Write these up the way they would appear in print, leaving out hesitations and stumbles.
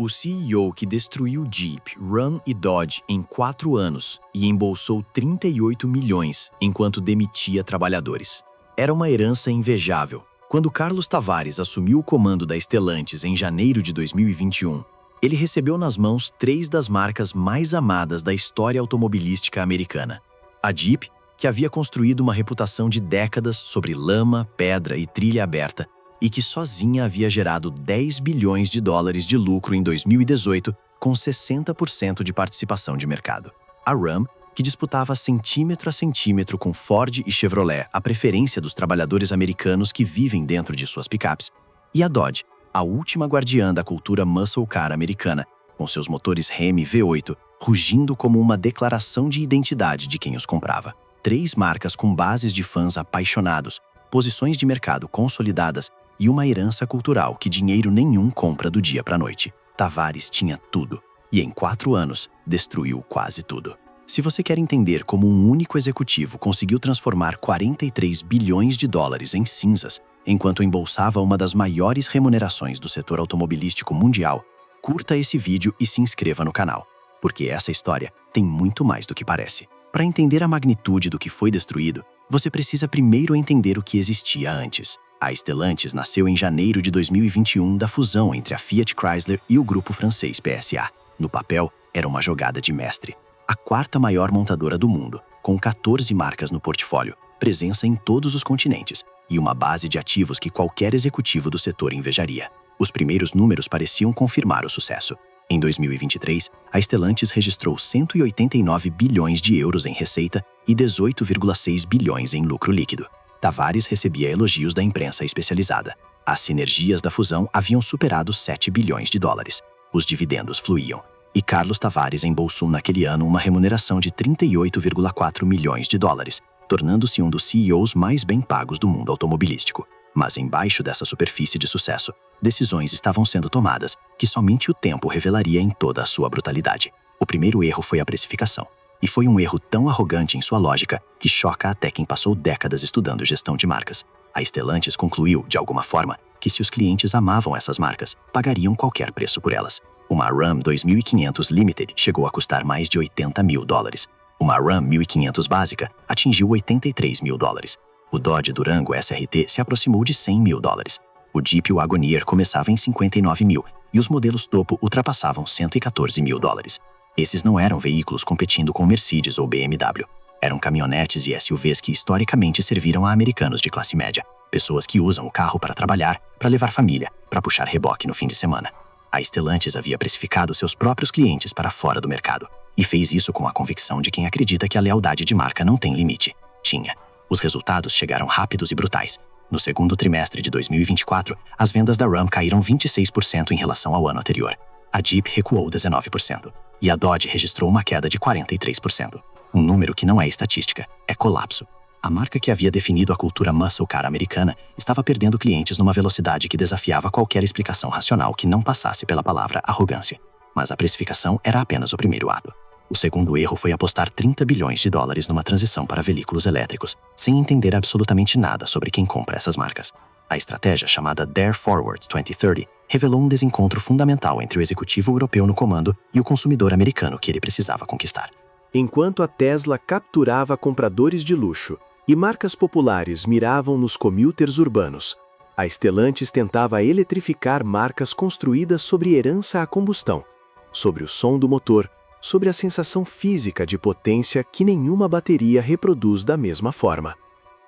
O CEO que destruiu Jeep, Ram e Dodge em 4 anos e embolsou 38 milhões enquanto demitia trabalhadores. Era uma herança invejável. Quando Carlos Tavares assumiu o comando da Stellantis em janeiro de 2021, ele recebeu nas mãos 3 das marcas mais amadas da história automobilística americana. A Jeep, que havia construído uma reputação de décadas sobre lama, pedra e trilha aberta, e que sozinha havia gerado 10 bilhões de dólares de lucro em 2018, com 60% de participação de mercado. A Ram, que disputava centímetro a centímetro com Ford e Chevrolet a preferência dos trabalhadores americanos que vivem dentro de suas picapes, e a Dodge, a última guardiã da cultura muscle car americana, com seus motores Hemi V8, rugindo como uma declaração de identidade de quem os comprava. 3 marcas com bases de fãs apaixonados, posições de mercado consolidadas e uma herança cultural que dinheiro nenhum compra do dia para a noite. Tavares tinha tudo, e em 4 anos destruiu quase tudo. Se você quer entender como um único executivo conseguiu transformar 43 bilhões de dólares em cinzas, enquanto embolsava uma das maiores remunerações do setor automobilístico mundial, curta esse vídeo e se inscreva no canal, porque essa história tem muito mais do que parece. Para entender a magnitude do que foi destruído, você precisa primeiro entender o que existia antes. A Stellantis nasceu em janeiro de 2021 da fusão entre a Fiat Chrysler e o grupo francês PSA. No papel, era uma jogada de mestre. A 4ª maior montadora do mundo, com 14 marcas no portfólio, presença em todos os continentes e uma base de ativos que qualquer executivo do setor invejaria. Os primeiros números pareciam confirmar o sucesso. Em 2023, a Stellantis registrou 189 bilhões de euros em receita e 18,6 bilhões em lucro líquido. Tavares recebia elogios da imprensa especializada. As sinergias da fusão haviam superado 7 bilhões de dólares. Os dividendos fluíam. E Carlos Tavares embolsou naquele ano uma remuneração de 38,4 milhões de dólares, tornando-se um dos CEOs mais bem pagos do mundo automobilístico. Mas embaixo dessa superfície de sucesso, decisões estavam sendo tomadas que somente o tempo revelaria em toda a sua brutalidade. O primeiro erro foi a precificação. E foi um erro tão arrogante em sua lógica que choca até quem passou décadas estudando gestão de marcas. A Stellantis concluiu, de alguma forma, que se os clientes amavam essas marcas, pagariam qualquer preço por elas. Uma Ram 2500 Limited chegou a custar mais de 80 mil dólares. Uma Ram 1500 básica atingiu 83 mil dólares. O Dodge Durango SRT se aproximou de 100 mil dólares. O Jeep Wagoneer começava em 59 mil e os modelos topo ultrapassavam 114 mil dólares. Esses não eram veículos competindo com Mercedes ou BMW. Eram caminhonetes e SUVs que historicamente serviram a americanos de classe média. Pessoas que usam o carro para trabalhar, para levar família, para puxar reboque no fim de semana. A Stellantis havia precificado seus próprios clientes para fora do mercado. E fez isso com a convicção de quem acredita que a lealdade de marca não tem limite. Tinha. Os resultados chegaram rápidos e brutais. No segundo trimestre de 2024, as vendas da Ram caíram 26% em relação ao ano anterior. A Jeep recuou 19%. E a Dodge registrou uma queda de 43%. Um número que não é estatística, é colapso. A marca que havia definido a cultura muscle car americana estava perdendo clientes numa velocidade que desafiava qualquer explicação racional que não passasse pela palavra arrogância. Mas a precificação era apenas o primeiro ato. O segundo erro foi apostar 30 bilhões de dólares numa transição para veículos elétricos, sem entender absolutamente nada sobre quem compra essas marcas. A estratégia chamada Dare Forward 2030 revelou um desencontro fundamental entre o executivo europeu no comando e o consumidor americano que ele precisava conquistar. Enquanto a Tesla capturava compradores de luxo e marcas populares miravam nos commuters urbanos, a Stellantis tentava eletrificar marcas construídas sobre herança à combustão, sobre o som do motor, sobre a sensação física de potência que nenhuma bateria reproduz da mesma forma.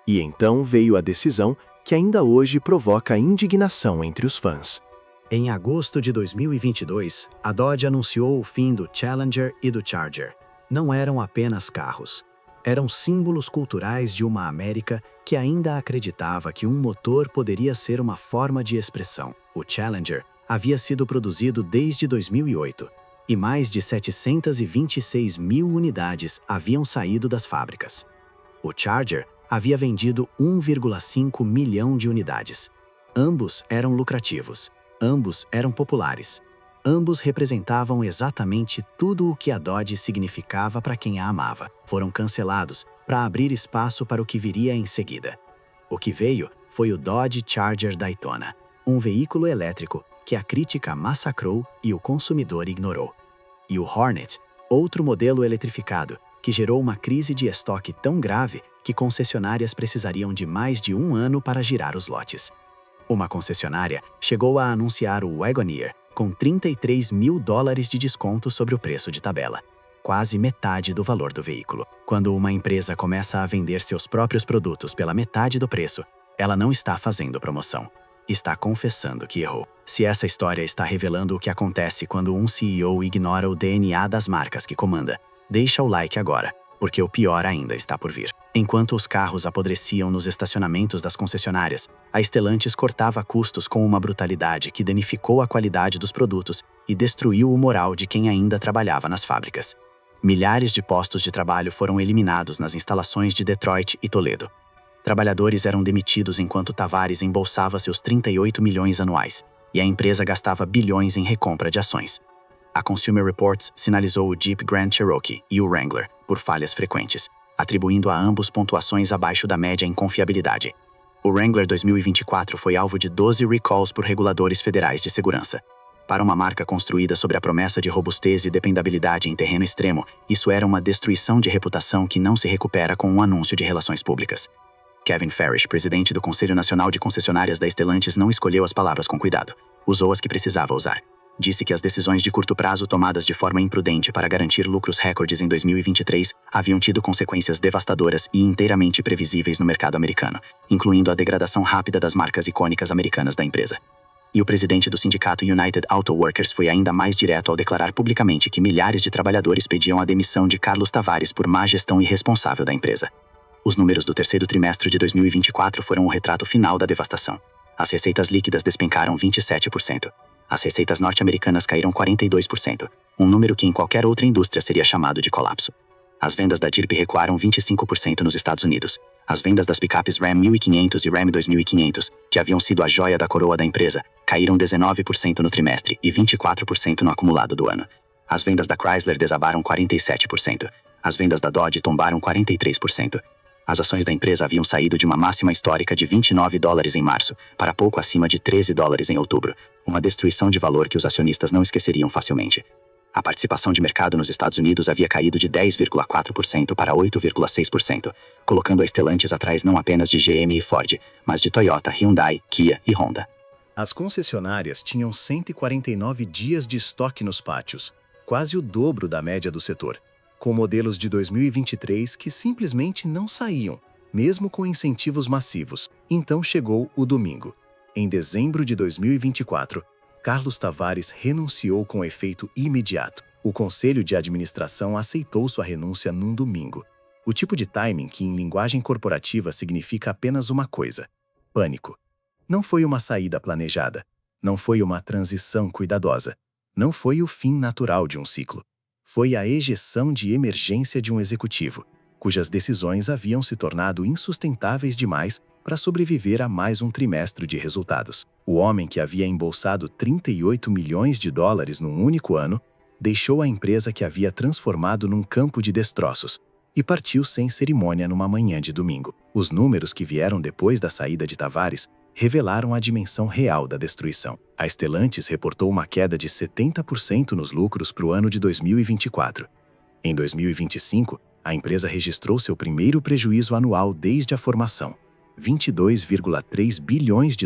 E então veio a decisão que ainda hoje provoca indignação entre os fãs. Em agosto de 2022, a Dodge anunciou o fim do Challenger e do Charger. Não eram apenas carros. Eram símbolos culturais de uma América que ainda acreditava que um motor poderia ser uma forma de expressão. O Challenger havia sido produzido desde 2008 e mais de 726 mil unidades haviam saído das fábricas. O Charger havia vendido 1,5 milhão de unidades. Ambos eram lucrativos. Ambos eram populares. Ambos representavam exatamente tudo o que a Dodge significava para quem a amava. Foram cancelados para abrir espaço para o que viria em seguida. O que veio foi o Dodge Charger Daytona, um veículo elétrico que a crítica massacrou e o consumidor ignorou. E o Hornet, outro modelo eletrificado, que gerou uma crise de estoque tão grave que concessionárias precisariam de mais de 1 ano para girar os lotes. Uma concessionária chegou a anunciar o Wagoneer com $33 mil de desconto sobre o preço de tabela, quase metade do valor do veículo. Quando uma empresa começa a vender seus próprios produtos pela metade do preço, ela não está fazendo promoção. Está confessando que errou. Se essa história está revelando o que acontece quando um CEO ignora o DNA das marcas que comanda, deixa o like agora, porque o pior ainda está por vir. Enquanto os carros apodreciam nos estacionamentos das concessionárias, a Stellantis cortava custos com uma brutalidade que danificou a qualidade dos produtos e destruiu o moral de quem ainda trabalhava nas fábricas. Milhares de postos de trabalho foram eliminados nas instalações de Detroit e Toledo. Trabalhadores eram demitidos enquanto Tavares embolsava seus 38 milhões anuais, e a empresa gastava bilhões em recompra de ações. A Consumer Reports sinalizou o Jeep Grand Cherokee e o Wrangler por falhas frequentes, atribuindo a ambos pontuações abaixo da média em confiabilidade. O Wrangler 2024 foi alvo de 12 recalls por reguladores federais de segurança. Para uma marca construída sobre a promessa de robustez e dependabilidade em terreno extremo, isso era uma destruição de reputação que não se recupera com um anúncio de relações públicas. Kevin Farish, presidente do Conselho Nacional de Concessionárias da Stellantis, não escolheu as palavras com cuidado. Usou as que precisava usar. Disse que as decisões de curto prazo tomadas de forma imprudente para garantir lucros recordes em 2023 haviam tido consequências devastadoras e inteiramente previsíveis no mercado americano, incluindo a degradação rápida das marcas icônicas americanas da empresa. E o presidente do sindicato United Auto Workers foi ainda mais direto ao declarar publicamente que milhares de trabalhadores pediam a demissão de Carlos Tavares por má gestão irresponsável da empresa. Os números do terceiro trimestre de 2024 foram o retrato final da devastação. As receitas líquidas despencaram 27%. As receitas norte-americanas caíram 42%, um número que em qualquer outra indústria seria chamado de colapso. As vendas da Jeep recuaram 25% nos Estados Unidos. As vendas das picapes Ram 1500 e Ram 2500, que haviam sido a joia da coroa da empresa, caíram 19% no trimestre e 24% no acumulado do ano. As vendas da Chrysler desabaram 47%. As vendas da Dodge tombaram 43%. As ações da empresa haviam saído de uma máxima histórica de $29 em março para pouco acima de $13 em outubro, uma destruição de valor que os acionistas não esqueceriam facilmente. A participação de mercado nos Estados Unidos havia caído de 10,4% para 8,6%, colocando a Stellantis atrás não apenas de GM e Ford, mas de Toyota, Hyundai, Kia e Honda. As concessionárias tinham 149 dias de estoque nos pátios, quase o dobro da média do setor, com modelos de 2023 que simplesmente não saíam, mesmo com incentivos massivos. Então chegou o domingo. Em dezembro de 2024, Carlos Tavares renunciou com efeito imediato. O Conselho de Administração aceitou sua renúncia num domingo. O tipo de timing que em linguagem corporativa significa apenas uma coisa: pânico. Não foi uma saída planejada. Não foi uma transição cuidadosa. Não foi o fim natural de um ciclo. Foi a ejeção de emergência de um executivo, cujas decisões haviam se tornado insustentáveis demais para sobreviver a mais um trimestre de resultados. O homem que havia embolsado $38 milhões num único ano, deixou a empresa que havia transformado num campo de destroços e partiu sem cerimônia numa manhã de domingo. Os números que vieram depois da saída de Tavares revelaram a dimensão real da destruição. A Stellantis reportou uma queda de 70% nos lucros para o ano de 2024. Em 2025, a empresa registrou seu primeiro prejuízo anual desde a formação, $22,3 bilhões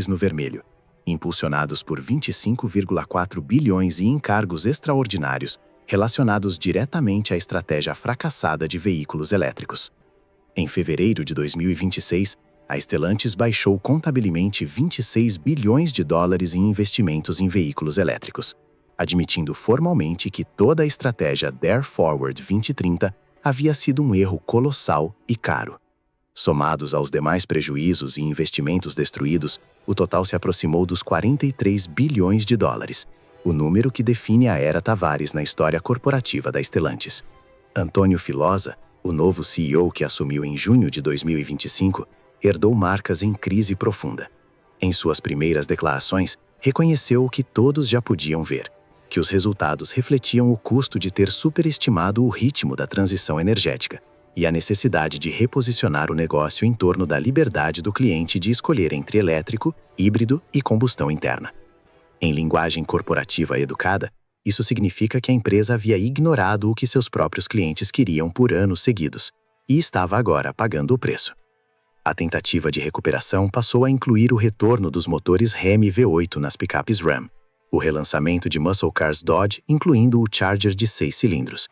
no vermelho, impulsionados por 25,4 bilhões em encargos extraordinários relacionados diretamente à estratégia fracassada de veículos elétricos. Em fevereiro de 2026, a Stellantis baixou contabilmente $26 bilhões em investimentos em veículos elétricos, admitindo formalmente que toda a estratégia Dare Forward 2030 havia sido um erro colossal e caro. Somados aos demais prejuízos e investimentos destruídos, o total se aproximou dos $43 bilhões, o número que define a era Tavares na história corporativa da Stellantis. Antônio Filosa, o novo CEO que assumiu em junho de 2025, herdou marcas em crise profunda. Em suas primeiras declarações, reconheceu o que todos já podiam ver, que os resultados refletiam o custo de ter superestimado o ritmo da transição energética e a necessidade de reposicionar o negócio em torno da liberdade do cliente de escolher entre elétrico, híbrido e combustão interna. Em linguagem corporativa educada, isso significa que a empresa havia ignorado o que seus próprios clientes queriam por anos seguidos e estava agora pagando o preço. A tentativa de recuperação passou a incluir o retorno dos motores Hemi V8 nas picapes Ram, o relançamento de muscle cars Dodge, incluindo o Charger de 6 cilindros,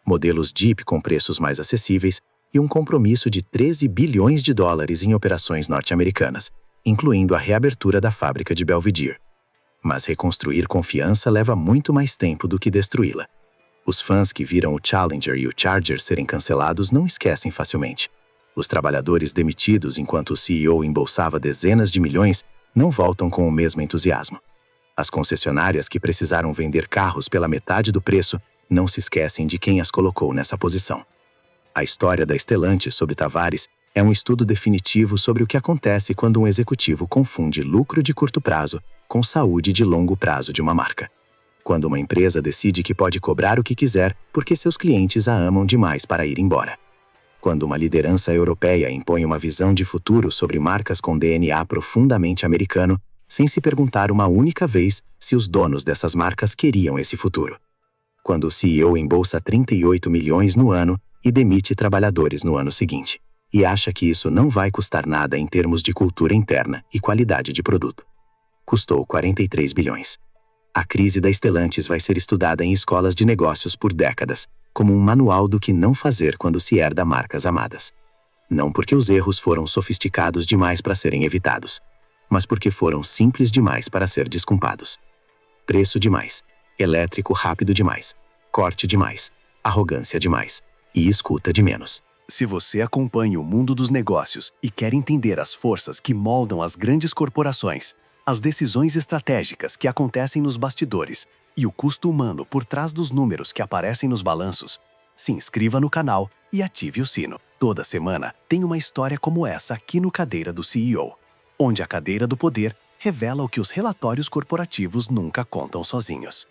modelos Jeep com preços mais acessíveis e um compromisso de 13 bilhões de dólares em operações norte-americanas, incluindo a reabertura da fábrica de Belvidere. Mas reconstruir confiança leva muito mais tempo do que destruí-la. Os fãs que viram o Challenger e o Charger serem cancelados não esquecem facilmente. Os trabalhadores demitidos enquanto o CEO embolsava dezenas de milhões não voltam com o mesmo entusiasmo. As concessionárias que precisaram vender carros pela metade do preço não se esquecem de quem as colocou nessa posição. A história da Stellantis sob Tavares é um estudo definitivo sobre o que acontece quando um executivo confunde lucro de curto prazo com saúde de longo prazo de uma marca. Quando uma empresa decide que pode cobrar o que quiser porque seus clientes a amam demais para ir embora. Quando uma liderança europeia impõe uma visão de futuro sobre marcas com DNA profundamente americano, sem se perguntar uma única vez se os donos dessas marcas queriam esse futuro. Quando o CEO embolsa 38 milhões no ano e demite trabalhadores no ano seguinte, e acha que isso não vai custar nada em termos de cultura interna e qualidade de produto. Custou 43 bilhões. A crise da Stellantis vai ser estudada em escolas de negócios por décadas, como um manual do que não fazer quando se herda marcas amadas. Não porque os erros foram sofisticados demais para serem evitados, mas porque foram simples demais para ser desculpados. Preço demais, elétrico rápido demais, corte demais, arrogância demais e escuta de menos. Se você acompanha o mundo dos negócios e quer entender as forças que moldam as grandes corporações, as decisões estratégicas que acontecem nos bastidores e o custo humano por trás dos números que aparecem nos balanços, se inscreva no canal e ative o sino. Toda semana tem uma história como essa aqui no Cadeira do CEO, onde a cadeira do poder revela o que os relatórios corporativos nunca contam sozinhos.